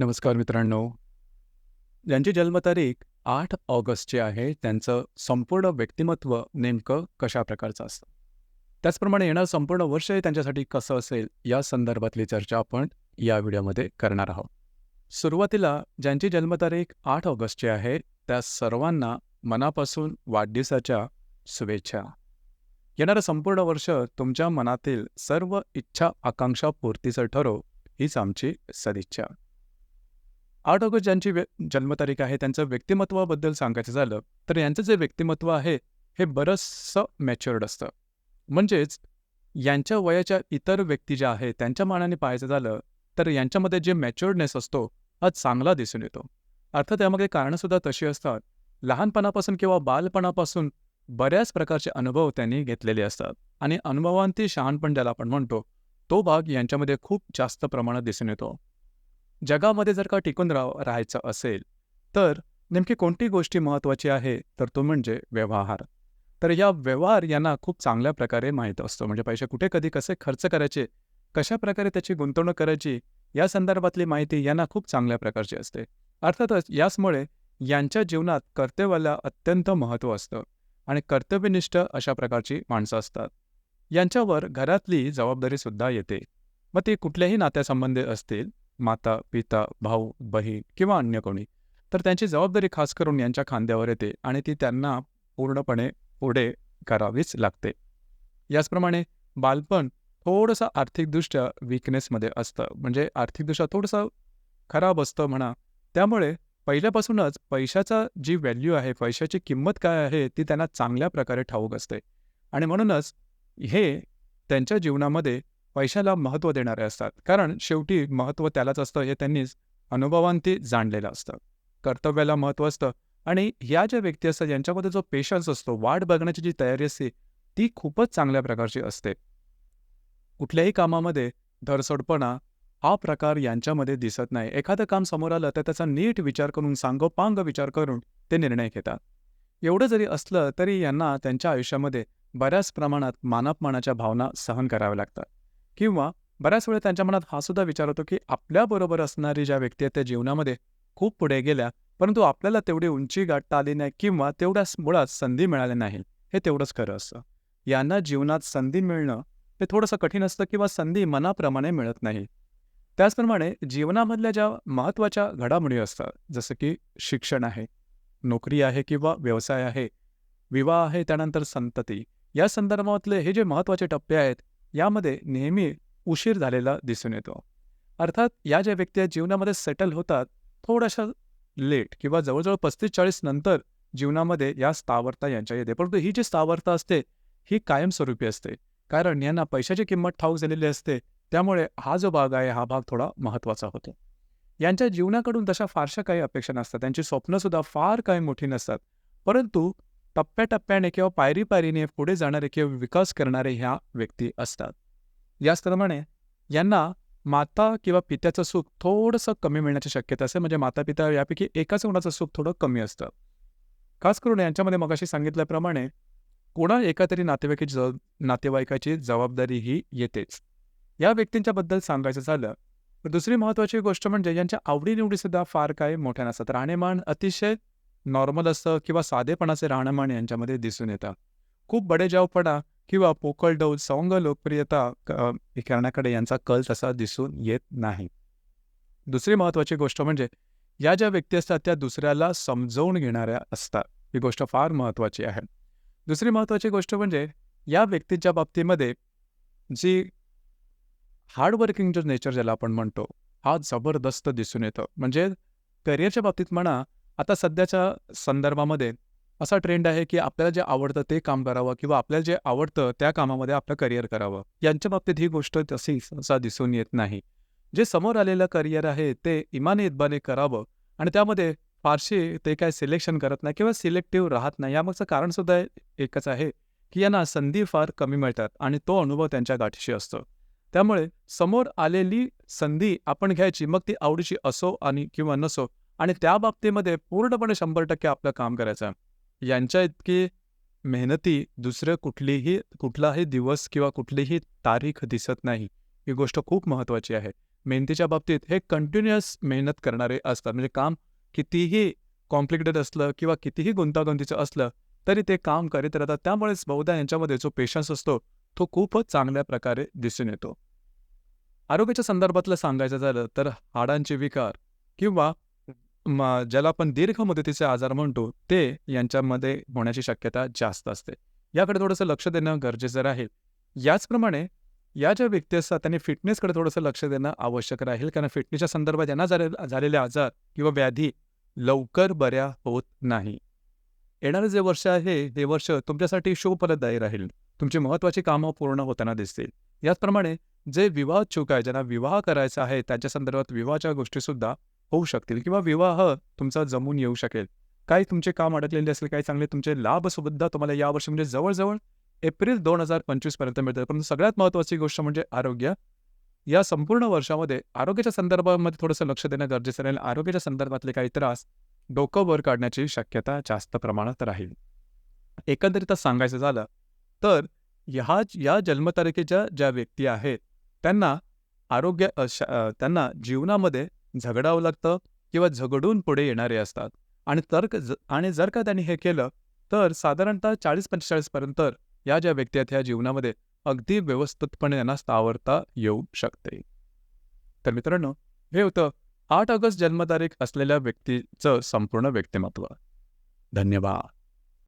नमस्कार मित्रांनो. ज्यांची जन्मतारीख 8 ऑगस्टची आहे, त्यांचं संपूर्ण व्यक्तिमत्व नेमकं कशा प्रकारचं असतं? त्याचप्रमाणे येणारं संपूर्ण वर्षही त्यांच्यासाठी कसं असेल, या संदर्भातली चर्चा आपण या व्हिडिओमध्ये करणार आहोत. सुरुवातीला ज्यांची जन्मतारीख 8 ऑगस्टची आहे, त्या सर्वांना मनापासून वाढदिवसाच्या शुभेच्छा. येणारं संपूर्ण वर्ष तुमच्या मनातील सर्व इच्छा, आकांक्षा पूर्तीचं ठरो, हीच आमची सदिच्छा. 8 ऑगस्ट ज्यांची जन्मतारीख आहे, त्यांचं व्यक्तिमत्वाबद्दल सांगायचं झालं, तर यांचं जे व्यक्तिमत्व आहे, हे बरंचसं मॅच्युअर्ड असतं. म्हणजेच यांच्या वयाच्या इतर व्यक्ती ज्या आहेत, त्यांच्या मानाने पाहायचं झालं, तर यांच्यामध्ये जे मॅच्युअर्डनेस असतो, हा चांगला दिसून येतो. अर्थात त्यामागे कारणंसुद्धा तशी असतात. लहानपणापासून किंवा बालपणापासून बऱ्याच प्रकारचे अनुभव त्यांनी घेतलेले असतात आणि अनुभवांती शहाणपण ज्याला आपण म्हणतो, तो भाग यांच्यामध्ये खूप जास्त प्रमाणात दिसून येतो. जगामध्ये जर का टिकून राहायचं असेल, तर नेमकी कोणती गोष्टी महत्त्वाची आहे, तर तो म्हणजे व्यवहार. तर या व्यवहार यांना खूप चांगल्या प्रकारे माहीत असतो. म्हणजे पैसे कुठे, कधी, कसे खर्च करायचे, कशाप्रकारे त्याची गुंतवणूक करायची, या संदर्भातली माहिती यांना खूप चांगल्या प्रकारची असते. अर्थातच याचमुळे यांच्या जीवनात कर्तव्याला अत्यंत महत्त्व असतं आणि कर्तव्यनिष्ठ अशा प्रकारची माणसं असतात. यांच्यावर घरातली जबाबदारीसुद्धा येते. मग ती कुठल्याही नात्यासंबंधी असतील, माता, पिता, भाऊ, बहीण किंवा अन्य कोणी, तर त्यांची जबाबदारी खास करून यांच्या खांद्यावर येते आणि ती त्यांना पूर्णपणे पुढे करावीच लागते. याचप्रमाणे बालपण थोडंसं आर्थिकदृष्ट्या वीकनेसमध्ये असतं, म्हणजे आर्थिकदृष्ट्या थोडंसं खराब असतं म्हणा. त्यामुळे पहिल्यापासूनच पैशाचा जी व्हॅल्यू आहे, पैशाची किंमत काय आहे, ती त्यांना चांगल्या प्रकारे ठाऊक असते आणि म्हणूनच हे त्यांच्या जीवनामध्ये पैशाला महत्त्व देणारे असतात. कारण शेवटी महत्त्व त्यालाच असतं, हे त्यांनीच अनुभवांती जाणलेलं असतं. कर्तव्याला महत्त्व असतं आणि ह्या ज्या व्यक्ती असतात, यांच्यामध्ये जो पेशन्स असतो, वाट बघण्याची जी तयारी असते, ती खूपच चांगल्या प्रकारची असते. कुठल्याही कामामध्ये धरसोडपणा हा प्रकार यांच्यामध्ये दिसत नाही. एखादं काम समोर आलं, तर त्याचा नीट विचार करून, सांगोपांग विचार करून ते निर्णय घेतात. एवढं जरी असलं, तरी यांना त्यांच्या आयुष्यामध्ये बऱ्याच प्रमाणात मानापमानाच्या भावना सहन कराव्या लागतात किंवा बऱ्याच वेळा त्यांच्या मनात हा सुद्धा विचार होतो, की आपल्याबरोबर असणारी ज्या व्यक्ती आहेत, त्या जीवनामध्ये खूप पुढे गेल्या, परंतु आपल्याला तेवढी उंची गाठता आली नाही किंवा तेवढ्याच मुळात संधी मिळाल्या नाही. हे तेवढंच खरं असतं. यांना जीवनात संधी मिळणं हे थोडंसं कठीण असतं किंवा संधी मनाप्रमाणे मिळत नाही. त्याचप्रमाणे जीवनामधल्या ज्या महत्त्वाच्या घडामोडी असतात, जसं की शिक्षण आहे, नोकरी आहे किंवा व्यवसाय आहे, विवाह आहे, त्यानंतर संतती, या संदर्भातले हे जे महत्त्वाचे टप्पे आहेत, यामध्ये नेहमी उशीर झालेला दिसून येतो. अर्थात या ज्या व्यक्ती आहेत, जीवनामध्ये सेटल होतात, थोड्याशा लेट किंवा जवळजवळ 35-40 नंतर जीवनामध्ये या स्थावरता यांच्या येते. परंतु ही जी स्थावरता असते, ही कायमस्वरूपी असते. कारण यांना पैशाची किंमत ठाऊक झालेली असते. त्यामुळे हा जो भाग आहे, हा भाग थोडा महत्त्वाचा होतो. यांच्या जीवनाकडून तशा फारशा काही अपेक्षा नसतात. त्यांची स्वप्नंसुद्धा फार काही मोठी नसतात. परंतु टप्प्याटप्प्याने किंवा पायरी-पायरीने पुढे जाणारे किंवा विकास करणारे ह्या व्यक्ती असतात. याचप्रमाणे यांना माता किंवा पित्याचं सुख थोडंसं कमी मिळण्याची शक्यता असते. म्हणजे माता-पिता यापैकी एकाच कोणाचं सुख थोडं कमी असतं. खास करून यांच्यामध्ये मगाशी सांगितल्याप्रमाणे कोणा एका तरी नातेवाईकाची जबाबदारी ही येतेच. या व्यक्तींच्याबद्दल सांगायचं झालं, तर दुसरी महत्त्वाची गोष्ट म्हणजे यांच्या आवडीनिवडीसुद्धा फार काही मोठ्या नसतात. राहणीमान अतिशय नॉर्मल असतं किंवा साधेपणाचे राहणीमान यांच्यामध्ये दिसून येतात. खूप बडेजावपणा किंवा पोकळ डौल, सवंग लोकप्रियता करण्याकडे यांचा कल तसा दिसून येत नाही. दुसरी महत्त्वाची गोष्ट म्हणजे या ज्या व्यक्ती असतात, त्या दुसऱ्याला समजावून घेणाऱ्या असतात. ही गोष्ट फार महत्त्वाची आहे. दुसरी महत्त्वाची गोष्ट म्हणजे या व्यक्तीच्या बाबतीमध्ये जी हार्डवर्किंग जो नेचर ज्याला आपण म्हणतो, हा जबरदस्त दिसून येतो. म्हणजे करिअरच्या बाबतीत म्हणा, आता सध्याच्या संदर्भामध्ये असा ट्रेंड आहे, की आपल्याला जे आवडतं ते काम करावं किंवा आपल्याला जे आवडतं त्या कामामध्ये आपलं करिअर करावं. यांच्या बाबतीत ही गोष्ट तशी सहसा दिसून येत नाही. जे समोर आलेलं करिअर आहे, ते इमाने-इतबाने करावं आणि त्यामध्ये फारसे ते काय सिलेक्शन करत नाही किंवा सिलेक्टिव्ह राहत नाही. यामागचं कारणसुद्धा एकच आहे, की यांना संधी फार कमी मिळतात आणि तो अनुभव त्यांच्या गाठीशी असतो. त्यामुळे समोर आलेली संधी आपण घ्यायची, मग ती आवडीची असो आणि किंवा नसो आणि त्या बाबतीमध्ये पूर्णपणे 100% आपलं काम करायचं. यांच्या इतकी मेहनती दुसरं कुठलाही दिवस किंवा कुठलीही तारीख दिसत नाही. ही गोष्ट खूप महत्त्वाची आहे. मेहनतीच्या बाबतीत हे कंटिन्युअस मेहनत करणारे असतात. म्हणजे काम कितीही कॉम्प्लिकेटेड असलं किंवा कितीही गुंतागुंतीचं असलं, तरी ते काम करीत राहतात. त्यामुळेच बहुधा यांच्यामध्ये जो पेशन्स असतो, तो खूपच चांगल्या प्रकारे दिसून येतो. आरोग्याच्या संदर्भातलं सांगायचं झालं तर हाडांचे विकार किंवा ज्याला आपण दीर्घ मुदतीचे आजार म्हणतो, ते यांच्यामध्ये होण्याची शक्यता जास्त असते. याकडे थोडंसं लक्ष देणं गरजेचं राहील. याचप्रमाणे या ज्या व्यक्ती असतात त्यांनी फिटनेसकडे थोडंसं लक्ष देणं आवश्यक राहील. कारण फिटनेसच्या संदर्भात यांना झालेले आजार किंवा व्याधी लवकर बऱ्या होत नाही. येणारं जे वर्ष आहे, हे वर्ष तुमच्यासाठी शुभफलदायी राहील. तुमची महत्त्वाची कामं पूर्ण होताना दिसतील. याचप्रमाणे जे विवाहच्छुक आहे, ज्यांना विवाह करायचा आहे, त्यांच्या संदर्भात विवाहाच्या गोष्टीसुद्धा होऊ शकतील किंवा विवाह तुमचा जमून येऊ शकेल. काही तुमचे काम अडकलेले असेल, काही चांगले तुमचे लाभसुद्धा तुम्हाला यावर्षी म्हणजे जवळ-जवळ एप्रिल 2025 पर्यंत मिळतील. पण सगळ्यात महत्त्वाची गोष्ट म्हणजे आरोग्य. या संपूर्ण वर्षामध्ये आरोग्याच्या संदर्भामध्ये थोडंसं लक्ष देणं गरजेचं राहील. आरोग्याच्या संदर्भातले काही त्रास डोकं वर काढण्याची शक्यता जास्त प्रमाणात राहील. एकंदरीतच सांगायचं झालं तर या जन्मतारखेच्या ज्या व्यक्ती आहेत त्यांना त्यांना जीवनामध्ये झगडावं लागतं किंवा झगडून पुढे येणारे असतात आणि जर का त्यांनी हे केलं तर साधारणतः 40-45 पर्यंत या ज्या व्यक्ती आहेत ह्या जीवनामध्ये अगदी व्यवस्थितपणे त्यांना स्थावरता येऊ शकते. तर मित्रांनो, हे होतं 8 ऑगस्ट जन्मतारीख असलेल्या व्यक्तीचं संपूर्ण व्यक्तिमत्व. धन्यवाद.